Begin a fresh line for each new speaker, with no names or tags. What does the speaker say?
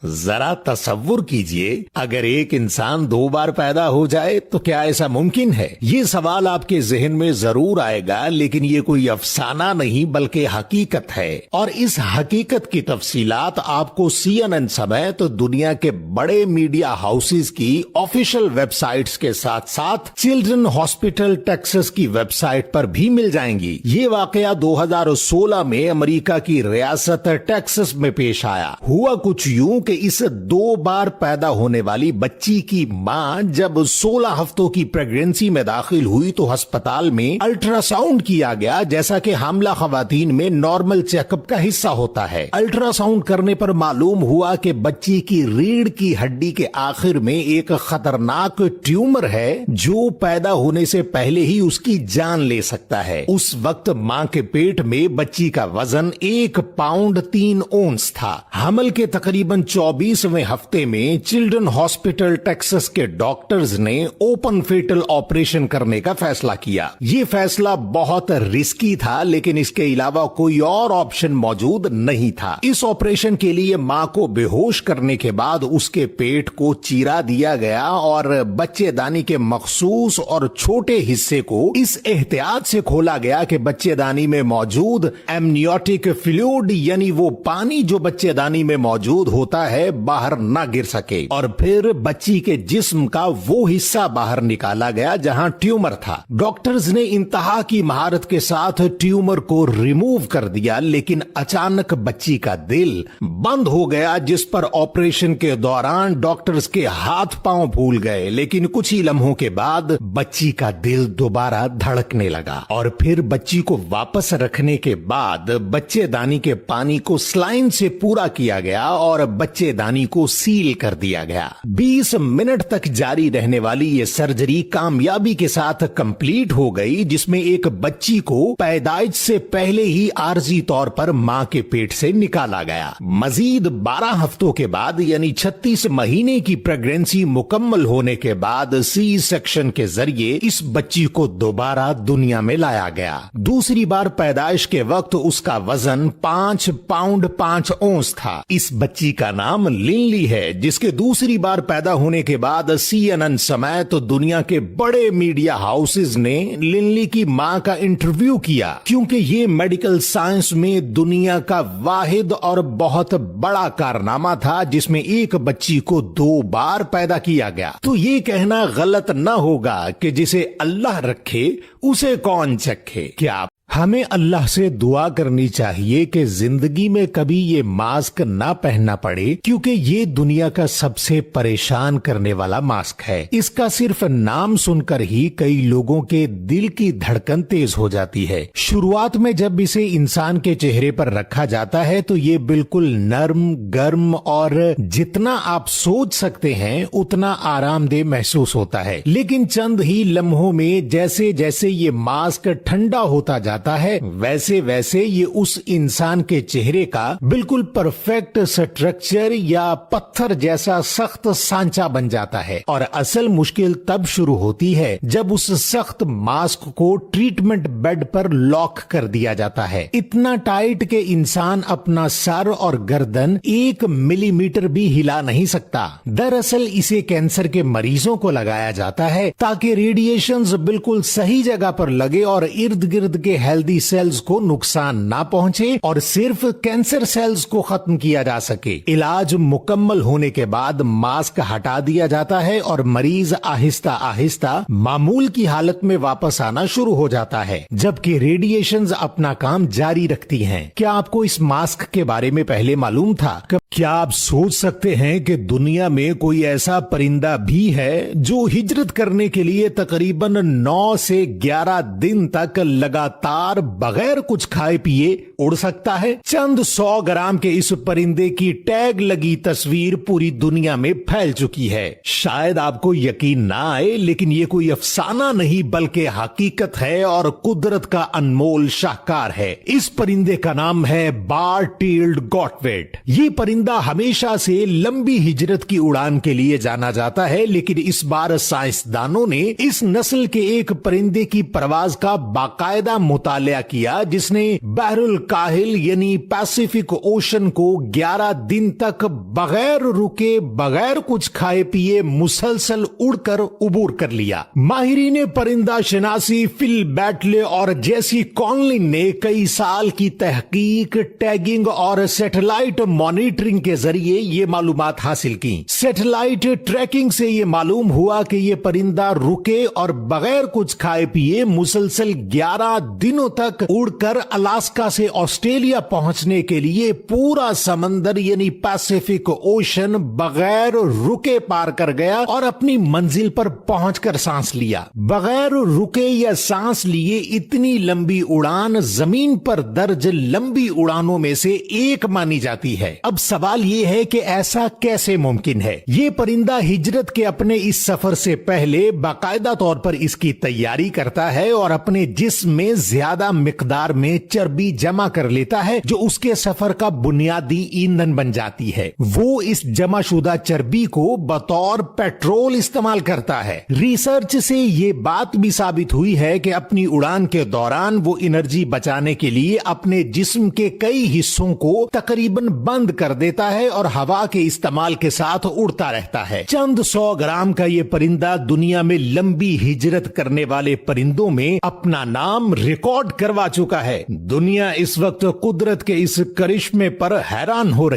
जरा तसव्वुर कीजिए, अगर एक इंसान 2 बार पैदा हो जाए तो क्या ऐसा मुमकिन है? ये सवाल आपके जहन में जरूर आएगा, लेकिन ये कोई अफसाना नहीं बल्कि हकीकत है। और इस हकीकत की तफसीलात आपको CNN समेत दुनिया के बड़े मीडिया हाउसेस की ऑफिशियल वेबसाइट्स के साथ साथ चिल्ड्रन हॉस्पिटल टेक्सास की वेबसाइट पर भी मिल जाएंगी। ये वाकया 2016 में अमेरिका की रियासत टेक्सास में पेश आया। हुआ कुछ यूं कि इस 2 बार पैदा होने वाली बच्ची की मां जब 16 हफ्तों की प्रेगनेंसी में दाखिल हुई तो अस्पताल में अल्ट्रासाउंड किया गया, जैसा कि हामला खवातीन में नॉर्मल चेकअप का हिस्सा होता है। अल्ट्रासाउंड करने पर मालूम हुआ कि बच्ची की रीढ़ की हड्डी के आखिर में एक खतरनाक ट्यूमर है जो पैदा होने से पहले ही उसकी जान ले सकता है। उस वक्त मां के पेट में बच्ची का वजन 1 पाउंड 3 औंस था। हमल के तकरीबन 24वें हफ्ते में चिल्ड्रन हॉस्पिटल टेक्सास के डॉक्टर्स ने ओपन फेटल ऑपरेशन करने का फैसला किया। ये फैसला बहुत रिस्की था, लेकिन इसके अलावा कोई और ऑप्शन मौजूद नहीं था। इस ऑपरेशन के लिए मां को बेहोश करने के बाद उसके पेट को चीरा दिया गया और बच्चेदानी के मखसूस और छोटे हिस्से को इस एहतियात से खोला गया कि बच्चेदानी में मौजूद एमनियोटिक फ्लूइड यानी वो पानी जो बच्चेदानी में मौजूद होता है बाहर ना गिर सके। और फिर बच्ची के जिस्म का वो हिस्सा बाहर निकाला गया जहां ट्यूमर था। डॉक्टर्स ने इंतहा की महारत के साथ ट्यूमर को रिमूव कर दिया, लेकिन अचानक बच्ची का दिल बंद हो गया, जिस पर ऑपरेशन के दौरान डॉक्टर्स के हाथ पांव फूल गए। लेकिन कुछ ही लम्हों के बाद बच्ची का दिल दोबारा धड़कने लगा और फिर बच्ची को वापस रखने के बाद बच्चेदानी के पानी को स्लाइन से पूरा किया गया और बच्चेदानी को सील कर दिया गया। 20 मिनट तक जारी रहने वाली ये सर्जरी कामयाबी के साथ कंप्लीट हो गई, जिसमें एक बच्ची को पैदाइश से पहले ही आर्जी तौर पर मां के पेट से निकाला गया। मजीद 12 हफ्तों के बाद यानी 36 महीने की प्रेगनेंसी मुकम्मल होने के बाद सी सेक्शन के जरिए इस बच्ची को दोबारा दुनिया में लाया गया। दूसरी बार पैदाइश के वक्त उसका वजन 5 पाउंड 5 औंस था। इस बच्ची का नाम लिनली है, जिसके दूसरी बार पैदा होने के बाद CNN समेत दुनिया के बड़े मीडिया हाउसेस ने लिनली की मां का इंटरव्यू किया, क्योंकि ये मेडिकल साइंस में दुनिया का वाहिद और बहुत बड़ा कारनामा था जिसमें एक बच्ची को 2 बार पैदा किया गया। तो ये कहना गलत न होगा कि जिसे अल्लाह रखे उसे कौन चखे। क्या हमें अल्लाह से दुआ करनी चाहिए कि जिंदगी में कभी ये मास्क ना पहनना पड़े, क्योंकि ये दुनिया का सबसे परेशान करने वाला मास्क है। इसका सिर्फ नाम सुनकर ही कई लोगों के दिल की धड़कन तेज हो जाती है। शुरुआत में जब इसे इंसान के चेहरे पर रखा जाता है तो ये बिल्कुल नर्म, गर्म और जितना आप सोच सकते हैं उतना आरामदेह महसूस होता है। लेकिन चंद ही लम्हों में जैसे जैसे ये मास्क ठंडा होता जाता है, वैसे वैसे ये उस इंसान के चेहरे का बिल्कुल परफेक्ट स्ट्रक्चर या पत्थर जैसा सख्त सांचा बन जाता है। और असल मुश्किल तब शुरू होती है जब उस सख्त मास्क को ट्रीटमेंट बेड पर लॉक कर दिया जाता है, इतना टाइट कि इंसान अपना सर और गर्दन 1 मिलीमीटर भी हिला नहीं सकता। दरअसल इसे कैंसर के मरीजों को लगाया जाता है ताकि रेडिएशंस बिल्कुल सही जगह पर लगे और इर्द गिर्द के हेल्दी सेल्स को नुकसान ना पहुंचे और सिर्फ कैंसर सेल्स को खत्म किया जा सके। इलाज मुकम्मल होने के बाद मास्क हटा दिया जाता है और मरीज आहिस्ता आहिस्ता मामूल की हालत में वापस आना शुरू हो जाता है, जबकि रेडिएशंस अपना काम जारी रखती हैं। क्या आपको इस मास्क के बारे में पहले मालूम था? क्या आप सोच सकते हैं कि दुनिया में कोई ऐसा परिंदा भी है जो हिजरत करने के लिए तकरीबन 9 से 11 दिन तक लगातार बगैर कुछ खाए पिए उड़ सकता है? चंद 100 ग्राम के इस परिंदे की टैग लगी तस्वीर पूरी दुनिया में फैल चुकी है। शायद आपको यकीन ना आए, लेकिन ये कोई अफसाना नहीं बल्कि हकीकत है और कुदरत का अनमोल शाहकार है। इस परिंदे का नाम है बार टील्ड गॉटवेट। ये परिंदा پرندہ ہمیشہ سے لمبی ہجرت کی اڑان کے لیے جانا جاتا ہے، لیکن اس بار سائنسدانوں نے اس نسل کے ایک پرندے کی پرواز کا باقاعدہ مطالعہ کیا جس نے بحر الکاہل یعنی پیسیفک اوشن کو 11 دن تک بغیر رکے، بغیر کچھ کھائے پیے مسلسل اڑ کر عبور کر لیا۔ ماہرین پرندہ شناسی فل بیٹلے اور جیسی کونلن نے کئی سال کی تحقیق، ٹیگنگ اور سیٹلائٹ مانیٹرنگ کے ذریعے یہ معلومات حاصل کی۔ سیٹلائٹ ٹریکنگ سے یہ معلوم ہوا کہ یہ پرندہ رکے اور بغیر کچھ کھائے پیے مسلسل 11 دنوں تک اڑ کر الاسکا سے آسٹریلیا پہنچنے کے لیے پورا سمندر یعنی پیسیفک اوشن بغیر رکے پار کر گیا اور اپنی منزل پر پہنچ کر سانس لیا۔ بغیر رکے یا سانس لیے اتنی لمبی اڑان زمین پر درج لمبی اڑانوں میں سے ایک مانی جاتی ہے۔ اب سوال یہ ہے کہ ایسا کیسے ممکن ہے؟ یہ پرندہ ہجرت کے اپنے اس سفر سے پہلے باقاعدہ طور پر اس کی تیاری کرتا ہے اور اپنے جسم میں زیادہ مقدار میں چربی جمع کر لیتا ہے جو اس کے سفر کا بنیادی ایندھن بن جاتی ہے۔ وہ اس جمع شدہ چربی کو بطور پیٹرول استعمال کرتا ہے۔ ریسرچ سے یہ بات بھی ثابت ہوئی ہے کہ اپنی اڑان کے دوران وہ انرجی بچانے کے لیے اپنے جسم کے کئی حصوں کو تقریباً بند کر دیتا ہے اور ہوا کے استعمال کے ساتھ اڑتا رہتا ہے۔ چند 100 گرام کا یہ پرندہ دنیا میں لمبی ہجرت کرنے والے پرندوں میں اپنا نام ریکارڈ کروا چکا ہے۔ دنیا اس وقت قدرت کے اس کرشمے پر حیران ہو رہی